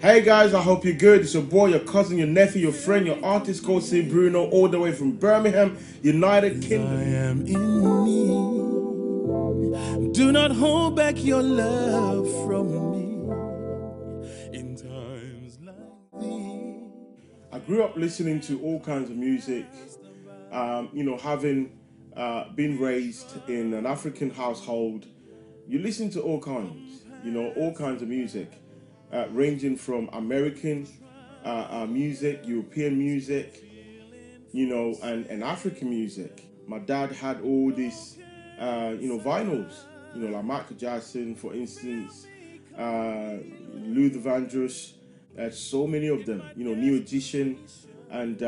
Hey guys, I hope you're good. It's your boy, your cousin, your nephew, your friend, your artist, Kossi Bruno, all the way from Birmingham, United Kingdom. I am in need. Do not hold back your love from me in times like these. I grew up listening to all kinds of music, having been raised in an African household. You listen to all kinds, all kinds of music, ranging from American music, European music, and African music. My dad had all these, vinyls, like Michael Jackson, for instance, Luther Vandross, so many of them, New Edition, and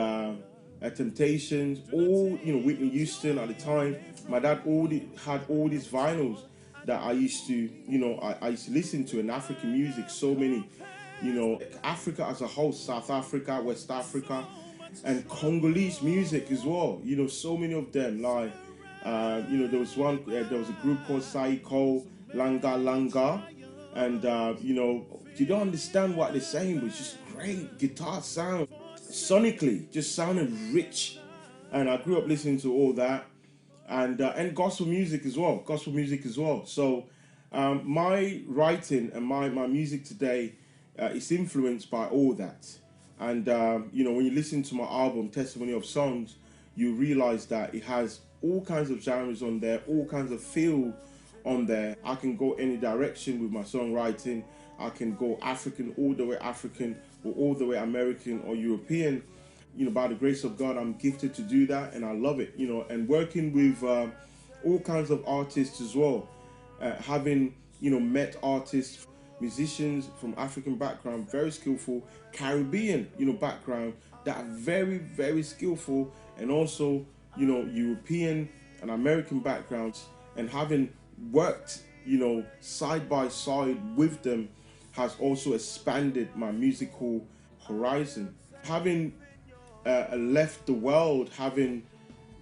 Temptations, all, Whitney Houston at the time. My dad had all these vinyls that I used to, I used to listen to in African music, so many, Africa as a whole, South Africa, West Africa, and Congolese music as well. So many of them. Like, there was there was a group called Saiko Langa Langa, and you don't understand what they're saying, but it's just great guitar sound. Sonically, just sounded rich, and I grew up listening to all that, and gospel music as well. So, my writing and my music today is influenced by all that. And when you listen to my album Testimony of Songs, you realize that it has all kinds of genres on there, all kinds of feel on there. I can go any direction with my songwriting. I can go African, all the way African, or all the way American or European. By the grace of God, I'm gifted to do that, and I love it. And working with all kinds of artists as well, having met artists, musicians from African background, very skillful, Caribbean background, that are very, very skillful, and also European and American backgrounds, and having worked side by side with them has also expanded my musical horizon. Having left the world, having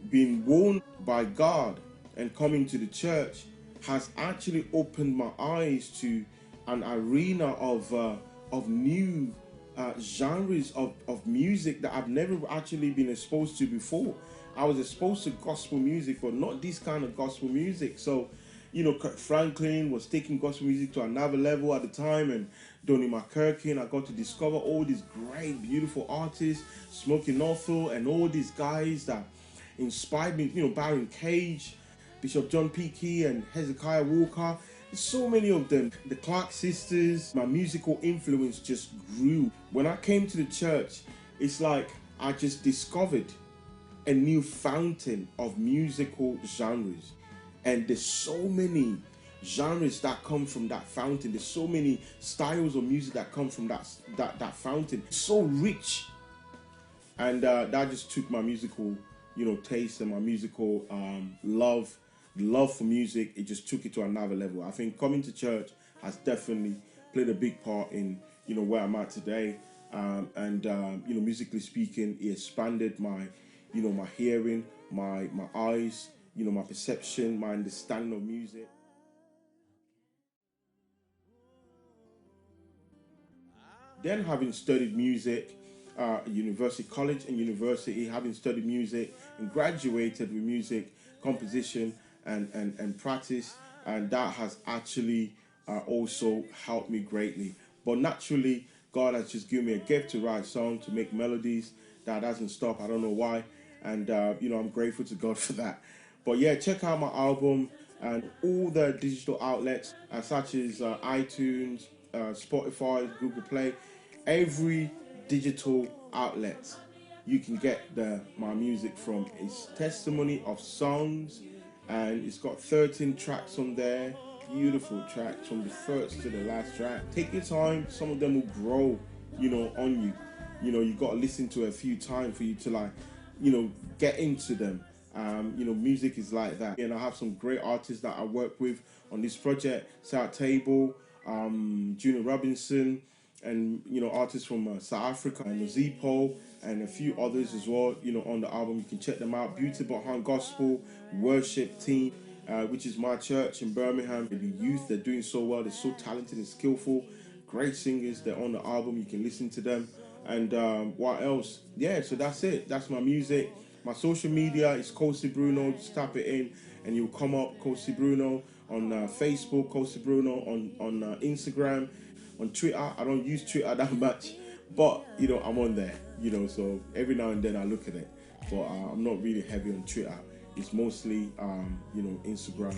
been warned by God and coming to the church, has actually opened my eyes to an arena of new genres of music that I've never actually been exposed to before. I was exposed to gospel music, but not this kind of gospel music. So, Franklin was taking gospel music to another level at the time, and Donnie McKirkin. I got to discover all these great, beautiful artists, Smokey Norfolk, and all these guys that inspired me. Baron Cage, Bishop John P. Key, and Hezekiah Walker. So many of them. The Clark sisters. My musical influence just grew. When I came to the church, it's like I just discovered a new fountain of musical genres. And there's so many genres that come from that fountain. There's so many styles of music that come from that fountain. It's so rich. And that just took my musical, taste and my musical love for music. It just took it to another level. I think coming to church has definitely played a big part in, where I'm at today. Musically speaking, it expanded my, my hearing, my eyes, my perception, my understanding of music. Then, having studied music, university, college and university, having studied music and graduated with music composition and practice, and that has actually also helped me greatly. But naturally, God has just given me a gift to write songs, to make melodies. That doesn't stop. I don't know why, and I'm grateful to God for that. But yeah, check out my album and all the digital outlets such as iTunes, Spotify, Google Play, every digital outlet you can get my music from. It's Testimony of Songs, and it's got 13 tracks on there. Beautiful tracks from the first to the last track. Take your time. Some of them will grow, on you. You got to listen to it a few times for you to get into them. Music is like that. And I have some great artists that I work with on this project. South Table, Junior Robinson, and artists from South Africa, and Zipo, and a few others as well. On the album, you can check them out. Beauty Behind Gospel Worship Team, which is my church in Birmingham. The youth, they're doing so well. They're so talented and skillful. great singers. They're on the album. You can listen to them. And what else? Yeah, so that's it. That's my music. My social media is Kossi Bruno. Just type it in and you'll come up. Kossi Bruno on Facebook, Kossi Bruno on Instagram, on Twitter. I don't use Twitter that much, but you know, I'm on there. You know, so every now and then I look at it, but I'm not really heavy on Twitter. It's mostly you know, Instagram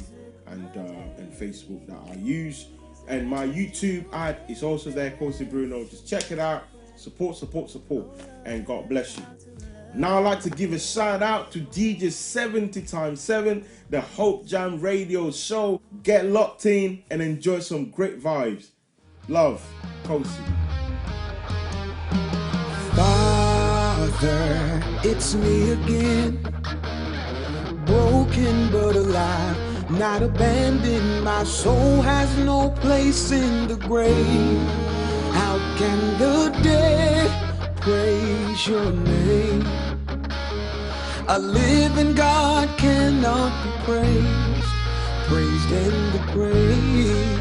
and Facebook that I use. And my YouTube ad is also there, Kossi Bruno. Just check it out. Support, and God bless you. Now I'd like to give a shout out to DJ 70x7, the HopeJamz radio show. Get locked in and enjoy some great vibes. Love, Kossi. Father, it's me again, broken but alive, not abandoned. My soul has no place in the grave. How can the dead praise your name? A living God cannot be praised in the grave.